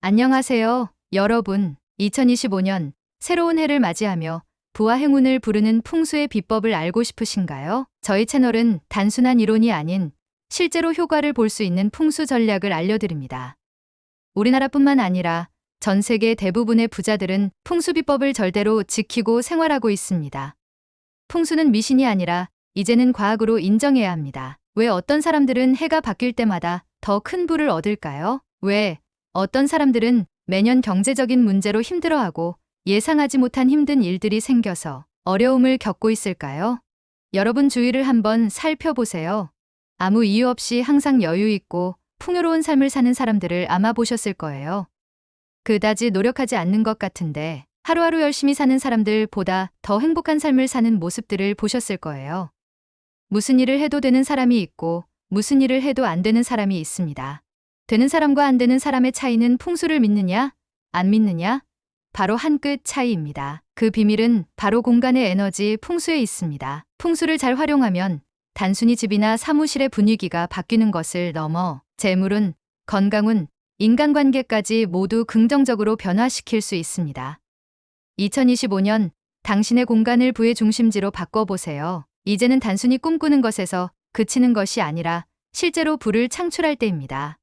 안녕하세요, 여러분. 2025년 새로운 해를 맞이하며 부와 행운을 부르는 풍수의 비법을 알고 싶으신가요? 저희 채널은 단순한 이론이 아닌 실제로 효과를 볼 수 있는 풍수 전략을 알려드립니다. 우리나라뿐만 아니라 전 세계 대부분의 부자들은 풍수 비법을 절대로 지키고 생활하고 있습니다. 풍수는 미신이 아니라 이제는 과학으로 인정해야 합니다. 왜 어떤 사람들은 해가 바뀔 때마다 더 큰 부를 얻을까요? 왜 어떤 사람들은 매년 경제적인 문제로 힘들어하고 예상하지 못한 힘든 일들이 생겨서 어려움을 겪고 있을까요? 여러분 주위를 한번 살펴보세요. 아무 이유 없이 항상 여유 있고 풍요로운 삶을 사는 사람들을 아마 보셨을 거예요. 그다지 노력하지 않는 것 같은데 하루하루 열심히 사는 사람들보다 더 행복한 삶을 사는 모습들을 보셨을 거예요. 무슨 일을 해도 되는 사람이 있고 무슨 일을 해도 안 되는 사람이 있습니다. 되는 사람과 안 되는 사람의 차이는 풍수를 믿느냐, 안 믿느냐? 바로 한 끗 차이입니다. 그 비밀은 바로 공간의 에너지 풍수에 있습니다. 풍수를 잘 활용하면 단순히 집이나 사무실의 분위기가 바뀌는 것을 넘어 재물운, 건강운, 인간관계까지 모두 긍정적으로 변화시킬 수 있습니다. 2025년 당신의 공간을 부의 중심지로 바꿔보세요. 이제는 단순히 꿈꾸는 것에서 그치는 것이 아니라 실제로 부를 창출할 때입니다.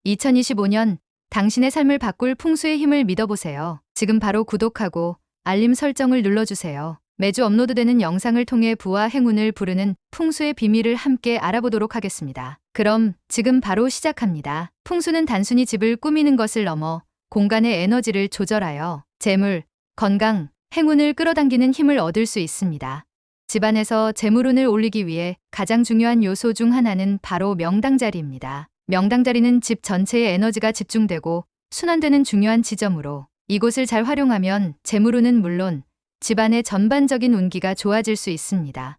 2025년 당신의 삶을 바꿀 풍수의 힘을 믿어보세요. 지금 바로 구독하고 알림 설정을 눌러주세요. 매주 업로드되는 영상을 통해 부와 행운을 부르는 풍수의 비밀을 함께 알아보도록 하겠습니다. 그럼 지금 바로 시작합니다. 풍수는 단순히 집을 꾸미는 것을 넘어 공간의 에너지를 조절하여 재물, 건강, 행운을 끌어당기는 힘을 얻을 수 있습니다. 집안에서 재물운을 올리기 위해 가장 중요한 요소 중 하나는 바로 명당자리입니다. 명당자리는 집 전체의 에너지가 집중되고 순환되는 중요한 지점으로 이곳을 잘 활용하면 재물운은 물론 집안의 전반적인 운기가 좋아질 수 있습니다.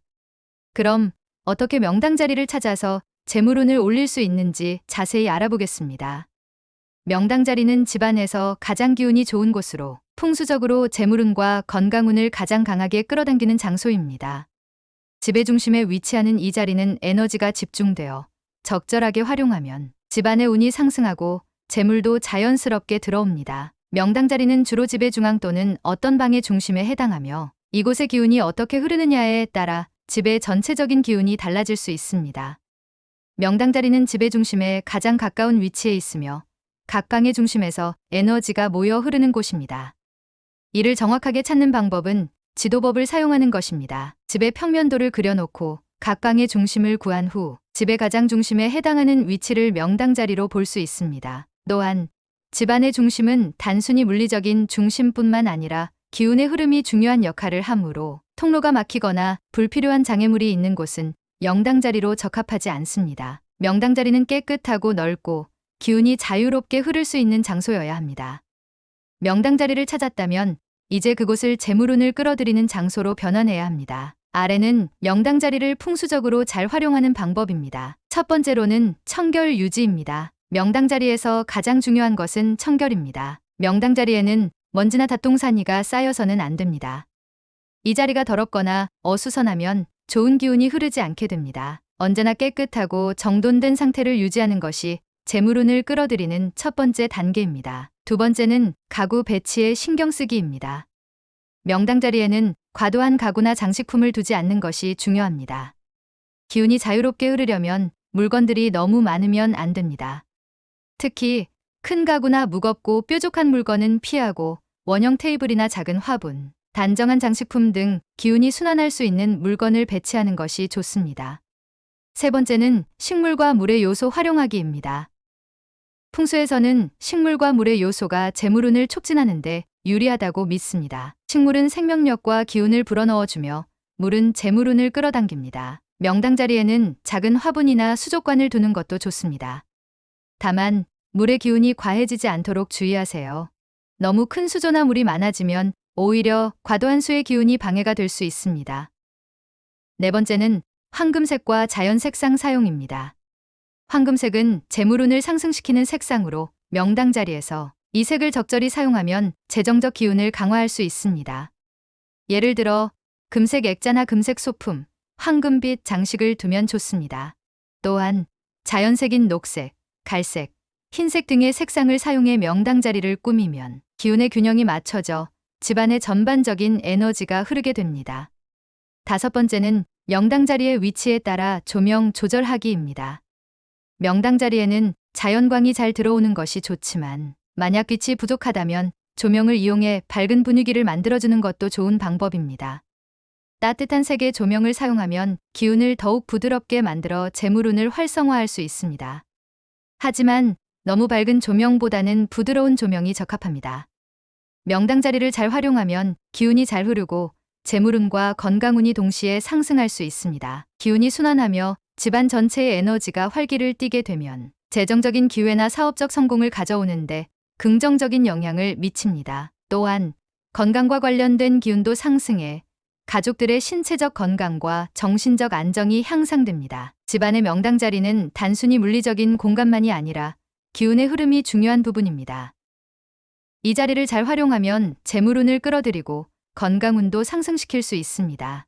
그럼 어떻게 명당자리를 찾아서 재물운을 올릴 수 있는지 자세히 알아보겠습니다. 명당자리는 집안에서 가장 기운이 좋은 곳으로 풍수적으로 재물운과 건강운을 가장 강하게 끌어당기는 장소입니다. 집의 중심에 위치하는 이 자리는 에너지가 집중되어 적절하게 활용하면 집안의 운이 상승하고 재물도 자연스럽게 들어옵니다. 명당자리는 주로 집의 중앙 또는 어떤 방의 중심에 해당하며 이곳의 기운이 어떻게 흐르느냐에 따라 집의 전체적인 기운이 달라질 수 있습니다. 명당자리는 집의 중심에 가장 가까운 위치에 있으며 각 방의 중심에서 에너지가 모여 흐르는 곳입니다. 이를 정확하게 찾는 방법은 지도법을 사용하는 것입니다. 집의 평면도를 그려놓고 각 방의 중심을 구한 후 집의 가장 중심에 해당하는 위치를 명당자리로 볼 수 있습니다. 또한 집안의 중심은 단순히 물리적인 중심뿐만 아니라 기운의 흐름이 중요한 역할을 하므로 통로가 막히거나 불필요한 장애물이 있는 곳은 명당자리로 적합하지 않습니다. 명당자리는 깨끗하고 넓고 기운이 자유롭게 흐를 수 있는 장소여야 합니다. 명당자리를 찾았다면 이제 그곳을 재물운을 끌어들이는 장소로 변환해야 합니다. 아래는 명당자리를 풍수적으로 잘 활용하는 방법입니다. 첫 번째로는 청결 유지입니다. 명당자리에서 가장 중요한 것은 청결입니다. 명당자리에는 먼지나 닷동사니가 쌓여서는 안 됩니다. 이 자리가 더럽거나 어수선하면 좋은 기운이 흐르지 않게 됩니다. 언제나 깨끗하고 정돈된 상태를 유지하는 것이 재물운을 끌어들이는 첫 번째 단계입니다. 두 번째는 가구 배치에 신경 쓰기입니다. 명당자리에는 과도한 가구나 장식품을 두지 않는 것이 중요합니다. 기운이 자유롭게 흐르려면 물건들이 너무 많으면 안 됩니다. 특히 큰 가구나 무겁고 뾰족한 물건은 피하고 원형 테이블이나 작은 화분, 단정한 장식품 등 기운이 순환할 수 있는 물건을 배치하는 것이 좋습니다. 세 번째는 식물과 물의 요소 활용하기입니다. 풍수에서는 식물과 물의 요소가 재물운을 촉진하는데 유리하다고 믿습니다. 식물은 생명력과 기운을 불어넣어주며 물은 재물운을 끌어당깁니다. 명당자리에는 작은 화분이나 수족관을 두는 것도 좋습니다. 다만 물의 기운이 과해지지 않도록 주의하세요. 너무 큰 수조나 물이 많아지면 오히려 과도한 수의 기운이 방해가 될 수 있습니다. 네 번째는 황금색과 자연 색상 사용입니다. 황금색은 재물운을 상승시키는 색상으로 명당자리에서 이 색을 적절히 사용하면 재정적 기운을 강화할 수 있습니다. 예를 들어 금색 액자나 금색 소품, 황금빛 장식을 두면 좋습니다. 또한 자연색인 녹색, 갈색, 흰색 등의 색상을 사용해 명당 자리를 꾸미면 기운의 균형이 맞춰져 집안의 전반적인 에너지가 흐르게 됩니다. 5번째는 명당 자리의 위치에 따라 조명 조절하기입니다. 명당 자리에는 자연광이 잘 들어오는 것이 좋지만 만약 빛이 부족하다면 조명을 이용해 밝은 분위기를 만들어주는 것도 좋은 방법입니다. 따뜻한 색의 조명을 사용하면 기운을 더욱 부드럽게 만들어 재물운을 활성화할 수 있습니다. 하지만 너무 밝은 조명보다는 부드러운 조명이 적합합니다. 명당 자리를 잘 활용하면 기운이 잘 흐르고 재물운과 건강운이 동시에 상승할 수 있습니다. 기운이 순환하며 집안 전체의 에너지가 활기를 띠게 되면 재정적인 기회나 사업적 성공을 가져오는데 긍정적인 영향을 미칩니다. 또한 건강과 관련된 기운도 상승해 가족들의 신체적 건강과 정신적 안정이 향상됩니다. 집안의 명당 자리는 단순히 물리적인 공간만이 아니라 기운의 흐름이 중요한 부분입니다. 이 자리를 잘 활용하면 재물운을 끌어들이고 건강운도 상승시킬 수 있습니다.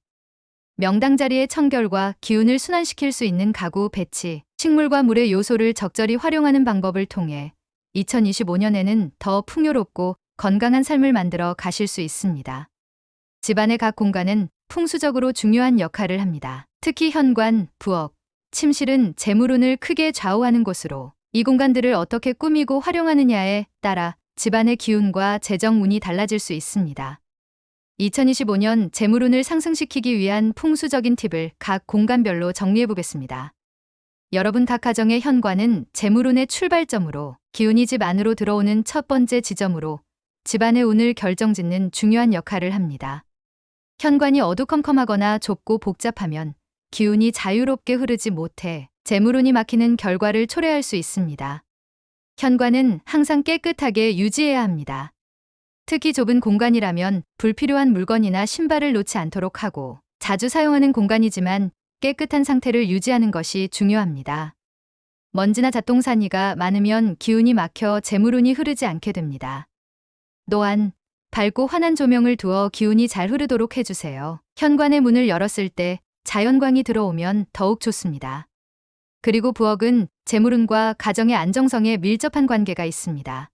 명당 자리의 청결과 기운을 순환시킬 수 있는 가구 배치, 식물과 물의 요소를 적절히 활용하는 방법을 통해 2025년에는 더 풍요롭고 건강한 삶을 만들어 가실 수 있습니다. 집안의 각 공간은 풍수적으로 중요한 역할을 합니다. 특히 현관, 부엌, 침실은 재물운을 크게 좌우하는 곳으로 이 공간들을 어떻게 꾸미고 활용하느냐에 따라 집안의 기운과 재정운이 달라질 수 있습니다. 2025년 재물운을 상승시키기 위한 풍수적인 팁을 각 공간별로 정리해 보겠습니다. 여러분 각 가정의 현관은 재물운의 출발점으로 기운이 집 안으로 들어오는 첫 번째 지점으로 집안의 운을 결정짓는 중요한 역할을 합니다. 현관이 어두컴컴하거나 좁고 복잡하면 기운이 자유롭게 흐르지 못해 재물운이 막히는 결과를 초래할 수 있습니다. 현관은 항상 깨끗하게 유지해야 합니다. 특히 좁은 공간이라면 불필요한 물건이나 신발을 놓지 않도록 하고 자주 사용하는 공간이지만 깨끗한 상태를 유지하는 것이 중요합니다. 먼지나 잡동사니가 많으면 기운이 막혀 재물운이 흐르지 않게 됩니다. 또한 밝고 환한 조명을 두어 기운이 잘 흐르도록 해주세요. 현관의 문을 열었을 때 자연광이 들어오면 더욱 좋습니다. 그리고 부엌은 재물운과 가정의 안정성에 밀접한 관계가 있습니다.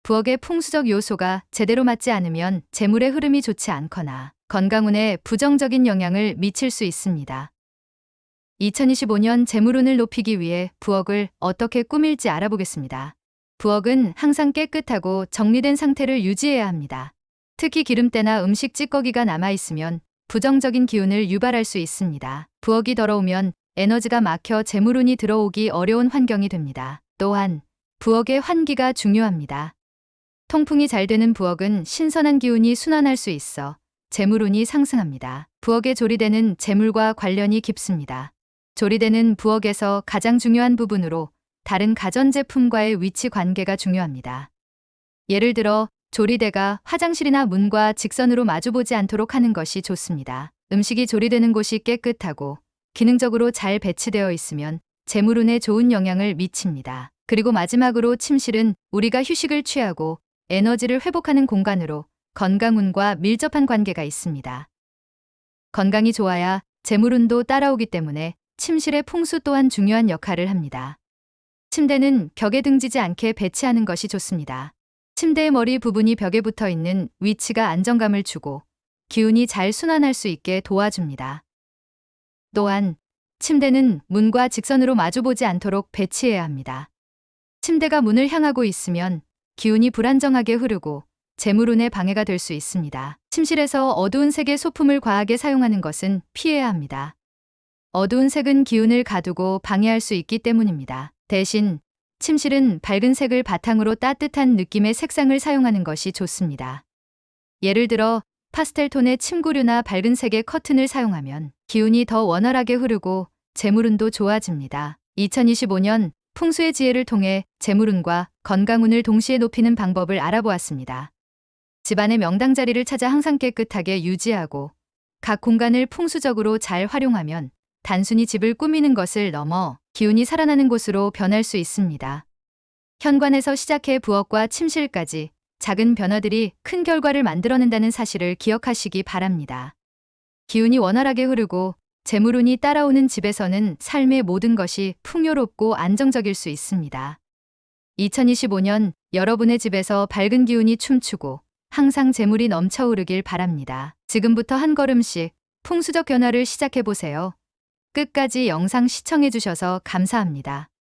부엌의 풍수적 요소가 제대로 맞지 않으면 재물의 흐름이 좋지 않거나 건강운에 부정적인 영향을 미칠 수 있습니다. 2025년 재물운을 높이기 위해 부엌을 어떻게 꾸밀지 알아보겠습니다. 부엌은 항상 깨끗하고 정리된 상태를 유지해야 합니다. 특히 기름때나 음식 찌꺼기가 남아있으면 부정적인 기운을 유발할 수 있습니다. 부엌이 더러우면 에너지가 막혀 재물운이 들어오기 어려운 환경이 됩니다. 또한 부엌의 환기가 중요합니다. 통풍이 잘 되는 부엌은 신선한 기운이 순환할 수 있어 재물운이 상승합니다. 부엌의 조리대는 재물과 관련이 깊습니다. 조리대는 부엌에서 가장 중요한 부분으로 다른 가전제품과의 위치 관계가 중요합니다. 예를 들어 조리대가 화장실이나 문과 직선으로 마주보지 않도록 하는 것이 좋습니다. 음식이 조리되는 곳이 깨끗하고 기능적으로 잘 배치되어 있으면 재물운에 좋은 영향을 미칩니다. 그리고 마지막으로 침실은 우리가 휴식을 취하고 에너지를 회복하는 공간으로 건강운과 밀접한 관계가 있습니다. 건강이 좋아야 재물운도 따라오기 때문에 침실의 풍수 또한 중요한 역할을 합니다. 침대는 벽에 등지지 않게 배치하는 것이 좋습니다. 침대의 머리 부분이 벽에 붙어 있는 위치가 안정감을 주고 기운이 잘 순환할 수 있게 도와줍니다. 또한 침대는 문과 직선으로 마주보지 않도록 배치해야 합니다. 침대가 문을 향하고 있으면 기운이 불안정하게 흐르고 재물운에 방해가 될 수 있습니다. 침실에서 어두운 색의 소품을 과하게 사용하는 것은 피해야 합니다. 어두운 색은 기운을 가두고 방해할 수 있기 때문입니다. 대신 침실은 밝은 색을 바탕으로 따뜻한 느낌의 색상을 사용하는 것이 좋습니다. 예를 들어 파스텔 톤의 침구류나 밝은 색의 커튼을 사용하면 기운이 더 원활하게 흐르고 재물운도 좋아집니다. 2025년 풍수의 지혜를 통해 재물운과 건강운을 동시에 높이는 방법을 알아보았습니다. 집안의 명당 자리를 찾아 항상 깨끗하게 유지하고 각 공간을 풍수적으로 잘 활용하면 단순히 집을 꾸미는 것을 넘어 기운이 살아나는 곳으로 변할 수 있습니다. 현관에서 시작해 부엌과 침실까지 작은 변화들이 큰 결과를 만들어낸다는 사실을 기억하시기 바랍니다. 기운이 원활하게 흐르고 재물운이 따라오는 집에서는 삶의 모든 것이 풍요롭고 안정적일 수 있습니다. 2025년 여러분의 집에서 밝은 기운이 춤추고 항상 재물이 넘쳐오르길 바랍니다. 지금부터 한 걸음씩 풍수적 변화를 시작해 보세요. 끝까지 영상 시청해 주셔서 감사합니다.